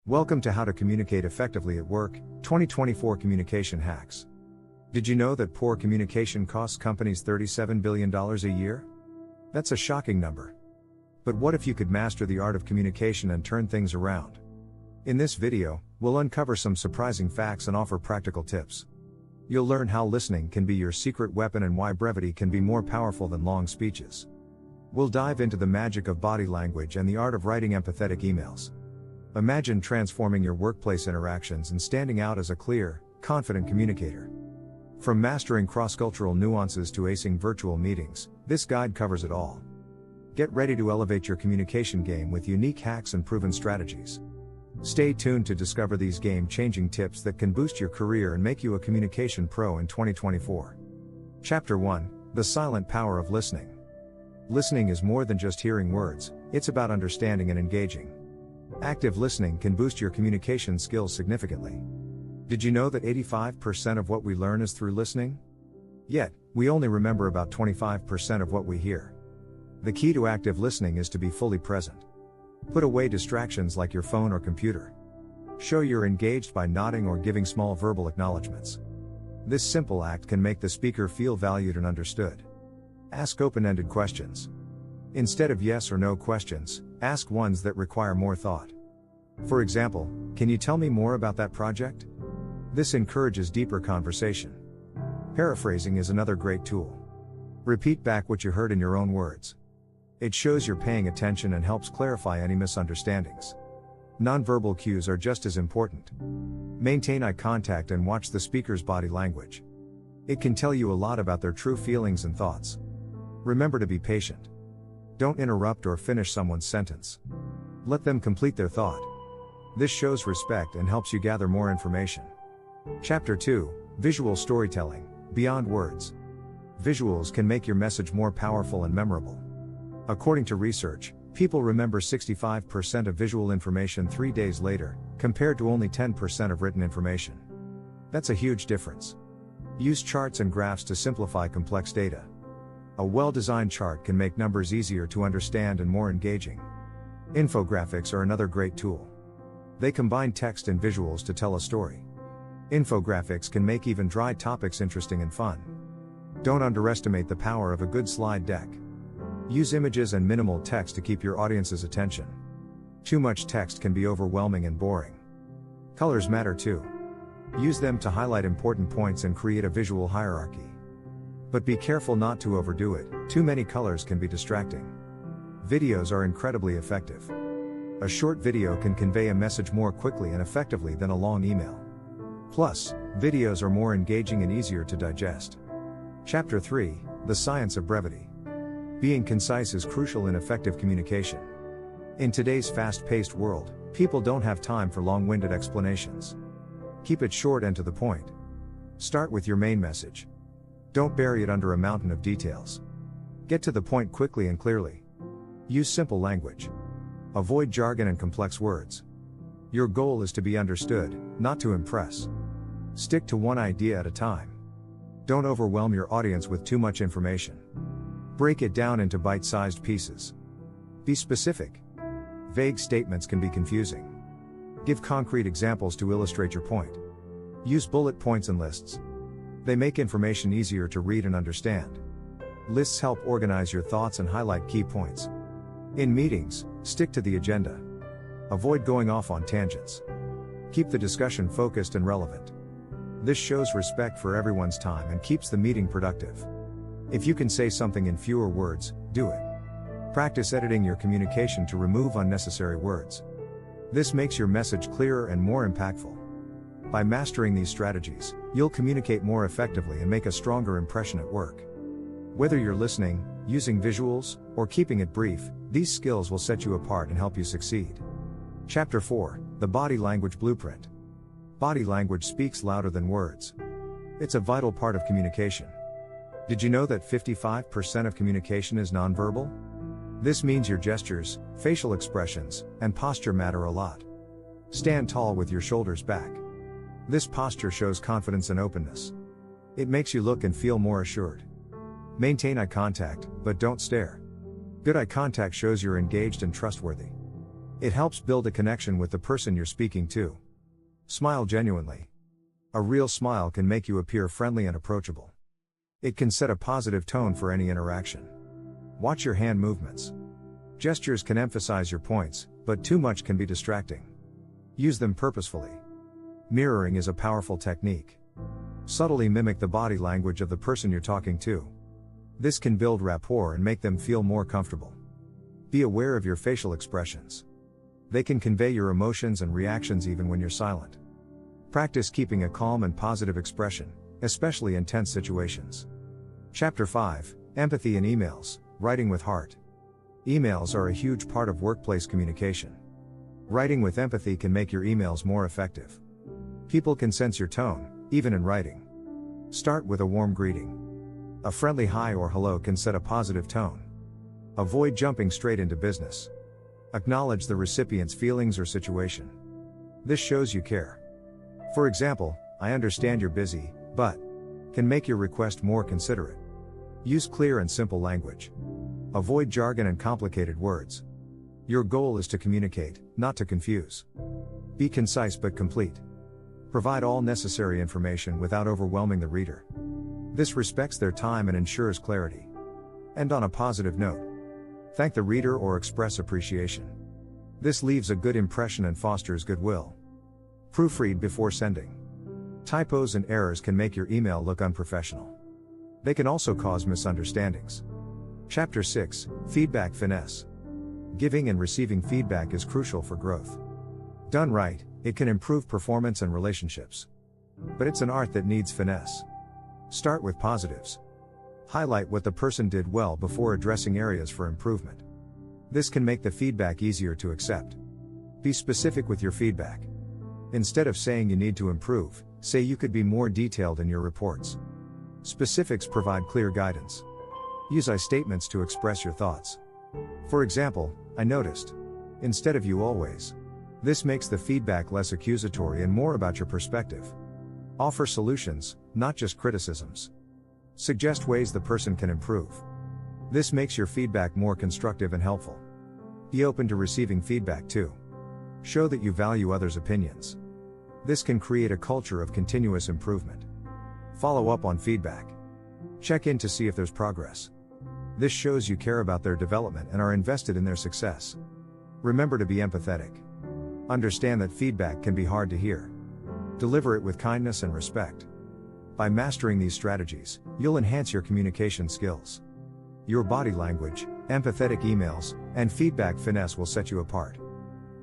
Welcome to How to Communicate Effectively at Work, 2024 Communication Hacks. Did you know that poor communication costs companies $37 billion a year? That's a shocking number. But what if you could master the art of communication and turn things around? In this video, we'll uncover some surprising facts and offer practical tips. You'll learn how listening can be your secret weapon and why brevity can be more powerful than long speeches. We'll dive into the magic of body language and the art of writing empathetic emails. Imagine transforming your workplace interactions and standing out as a clear, confident communicator. From mastering cross-cultural nuances to acing virtual meetings, this guide covers it all. Get ready to elevate your communication game with unique hacks and proven strategies. Stay tuned to discover these game-changing tips that can boost your career and make you a communication pro in 2024. Chapter 1: The Silent Power of Listening. Listening is more than just hearing words, it's about understanding and engaging. Active listening can boost your communication skills significantly. Did you know that 85% of what we learn is through listening? Yet, we only remember about 25% of what we hear. The key to active listening is to be fully present. Put away distractions like your phone or computer. Show you're engaged by nodding or giving small verbal acknowledgments. This simple act can make the speaker feel valued and understood. Ask open-ended questions. Instead of yes or no questions, ask ones that require more thought. For example, can you tell me more about that project? This encourages deeper conversation. Paraphrasing is another great tool. Repeat back what you heard in your own words. It shows you're paying attention and helps clarify any misunderstandings. Nonverbal cues are just as important. Maintain eye contact and watch the speaker's body language. It can tell you a lot about their true feelings and thoughts. Remember to be patient. Don't interrupt or finish someone's sentence. Let them complete their thought. This shows respect and helps you gather more information. Chapter 2: Visual Storytelling, Beyond Words. Visuals can make your message more powerful and memorable. According to research, people remember 65% of visual information 3 days later, compared to only 10% of written information. That's a huge difference. Use charts and graphs to simplify complex data. A well-designed chart can make numbers easier to understand and more engaging. Infographics are another great tool. They combine text and visuals to tell a story. Infographics can make even dry topics interesting and fun. Don't underestimate the power of a good slide deck. Use images and minimal text to keep your audience's attention. Too much text can be overwhelming and boring. Colors matter too. Use them to highlight important points and create a visual hierarchy. But be careful not to overdo it, too many colors can be distracting. Videos are incredibly effective. A short video can convey a message more quickly and effectively than a long email. Plus, videos are more engaging and easier to digest. Chapter 3: The Science of Brevity. Being concise is crucial in effective communication. In today's fast-paced world, people don't have time for long-winded explanations. Keep it short and to the point. Start with your main message. Don't bury it under a mountain of details. Get to the point quickly and clearly. Use simple language. Avoid jargon and complex words. Your goal is to be understood, not to impress. Stick to one idea at a time. Don't overwhelm your audience with too much information. Break it down into bite-sized pieces. Be specific. Vague statements can be confusing. Give concrete examples to illustrate your point. Use bullet points and lists. They make information easier to read and understand. Lists help organize your thoughts and highlight key points. In meetings, stick to the agenda. Avoid going off on tangents. Keep the discussion focused and relevant. This shows respect for everyone's time and keeps the meeting productive. If you can say something in fewer words, do it. Practice editing your communication to remove unnecessary words. This makes your message clearer and more impactful. By mastering these strategies, you'll communicate more effectively and make a stronger impression at work. Whether you're listening, using visuals, or keeping it brief, these skills will set you apart and help you succeed. Chapter 4: The Body Language Blueprint. Body language speaks louder than words. It's a vital part of communication. Did you know that 55% of communication is nonverbal? This means your gestures, facial expressions, and posture matter a lot. Stand tall with your shoulders back. This posture shows confidence and openness. It makes you look and feel more assured. Maintain eye contact, but don't stare. Good eye contact shows you're engaged and trustworthy. It helps build a connection with the person you're speaking to. Smile genuinely. A real smile can make you appear friendly and approachable. It can set a positive tone for any interaction. Watch your hand movements. Gestures can emphasize your points, but too much can be distracting. Use them purposefully. Mirroring is a powerful technique. Subtly mimic the body language of the person you're talking to. This can build rapport and make them feel more comfortable. Be aware of your facial expressions. They can convey your emotions and reactions even when you're silent. Practice keeping a calm and positive expression, especially in tense situations. Chapter 5, Empathy in Emails, Writing with Heart. Emails are a huge part of workplace communication. Writing with empathy can make your emails more effective. People can sense your tone, even in writing. Start with a warm greeting. A friendly hi or hello can set a positive tone. Avoid jumping straight into business. Acknowledge the recipient's feelings or situation. This shows you care. For example, "I understand you're busy, but," can make your request more considerate. Use clear and simple language. Avoid jargon and complicated words. Your goal is to communicate, not to confuse. Be concise but complete. Provide all necessary information without overwhelming the reader. This respects their time and ensures clarity. End on a positive note. Thank the reader or express appreciation. This leaves a good impression and fosters goodwill. Proofread before sending. Typos and errors can make your email look unprofessional. They can also cause misunderstandings. Chapter 6, Feedback Finesse. Giving and receiving feedback is crucial for growth. Done right, it can improve performance and relationships. But it's an art that needs finesse. Start with positives. Highlight what the person did well before addressing areas for improvement. This can make the feedback easier to accept. Be specific with your feedback. Instead of saying you need to improve, say you could be more detailed in your reports. Specifics provide clear guidance. Use I statements to express your thoughts. For example, "I noticed," instead of "you always." This makes the feedback less accusatory and more about your perspective. Offer solutions, not just criticisms. Suggest ways the person can improve. This makes your feedback more constructive and helpful. Be open to receiving feedback too. Show that you value others' opinions. This can create a culture of continuous improvement. Follow up on feedback. Check in to see if there's progress. This shows you care about their development and are invested in their success. Remember to be empathetic. Understand that feedback can be hard to hear. Deliver it with kindness and respect. By mastering these strategies, you'll enhance your communication skills. Your body language, empathetic emails, and feedback finesse will set you apart.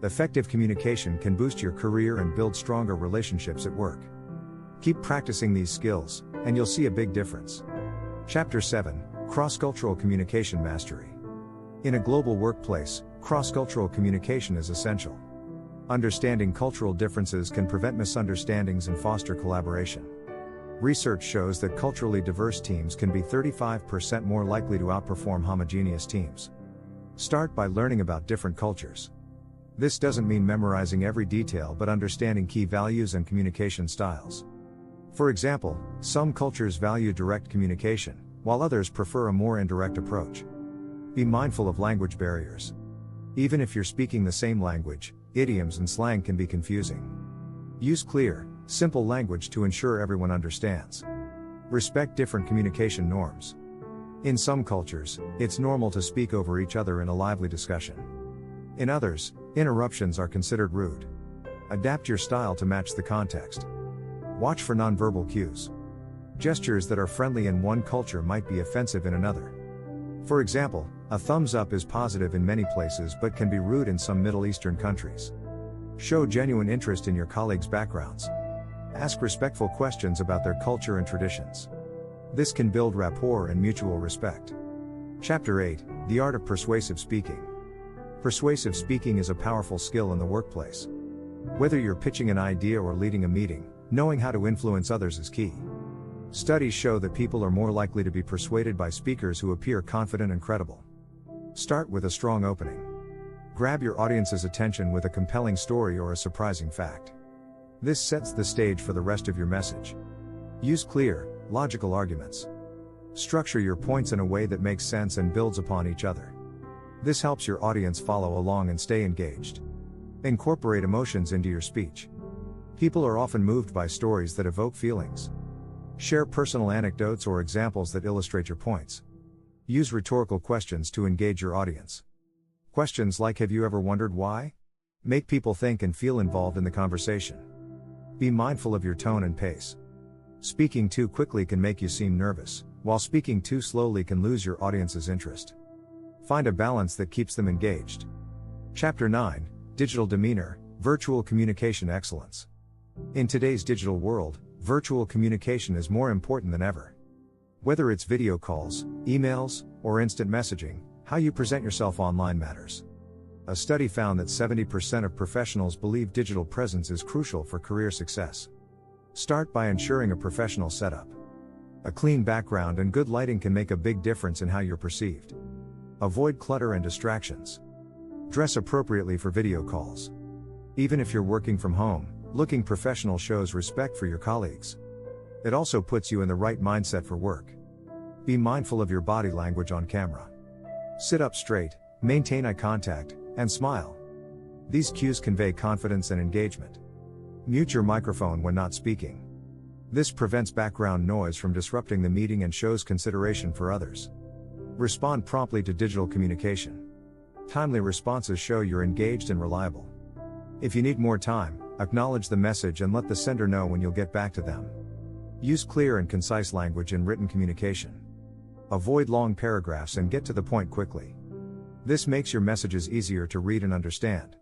Effective communication can boost your career and build stronger relationships at work. Keep practicing these skills, and you'll see a big difference. Chapter 7, Cross-Cultural Communication Mastery. In a global workplace, cross-cultural communication is essential. Understanding cultural differences can prevent misunderstandings and foster collaboration. Research shows that culturally diverse teams can be 35% more likely to outperform homogeneous teams. Start by learning about different cultures. This doesn't mean memorizing every detail but understanding key values and communication styles. For example, some cultures value direct communication, while others prefer a more indirect approach. Be mindful of language barriers. Even if you're speaking the same language, idioms and slang can be confusing. Use clear, simple language to ensure everyone understands. Respect different communication norms. In some cultures, it's normal to speak over each other in a lively discussion. In others, interruptions are considered rude. Adapt your style to match the context. Watch for nonverbal cues. Gestures that are friendly in one culture might be offensive in another. For example, a thumbs up is positive in many places but can be rude in some Middle Eastern countries. Show genuine interest in your colleagues' backgrounds. Ask respectful questions about their culture and traditions. This can build rapport and mutual respect. Chapter 8, The Art of Persuasive Speaking. Persuasive speaking is a powerful skill in the workplace. Whether you're pitching an idea or leading a meeting, knowing how to influence others is key. Studies show that people are more likely to be persuaded by speakers who appear confident and credible. Start with a strong opening. Grab your audience's attention with a compelling story or a surprising fact. This sets the stage for the rest of your message. Use clear, logical arguments. Structure your points in a way that makes sense and builds upon each other. This helps your audience follow along and stay engaged. Incorporate emotions into your speech. People are often moved by stories that evoke feelings. Share personal anecdotes or examples that illustrate your points. Use rhetorical questions to engage your audience. Questions like "Have you ever wondered why?" make people think and feel involved in the conversation. Be mindful of your tone and pace. Speaking too quickly can make you seem nervous, while speaking too slowly can lose your audience's interest. Find a balance that keeps them engaged. Chapter 9: Digital Demeanor, Virtual Communication Excellence. In today's digital world, virtual communication is more important than ever. Whether it's video calls, emails, or instant messaging, how you present yourself online matters. A study found that 70% of professionals believe digital presence is crucial for career success. Start by ensuring a professional setup. A clean background and good lighting can make a big difference in how you're perceived. Avoid clutter and distractions. Dress appropriately for video calls. Even if you're working from home, looking professional shows respect for your colleagues. It also puts you in the right mindset for work. Be mindful of your body language on camera. Sit up straight, maintain eye contact, and smile. These cues convey confidence and engagement. Mute your microphone when not speaking. This prevents background noise from disrupting the meeting and shows consideration for others. Respond promptly to digital communication. Timely responses show you're engaged and reliable. If you need more time, acknowledge the message and let the sender know when you'll get back to them. Use clear and concise language in written communication. Avoid long paragraphs and get to the point quickly. This makes your messages easier to read and understand.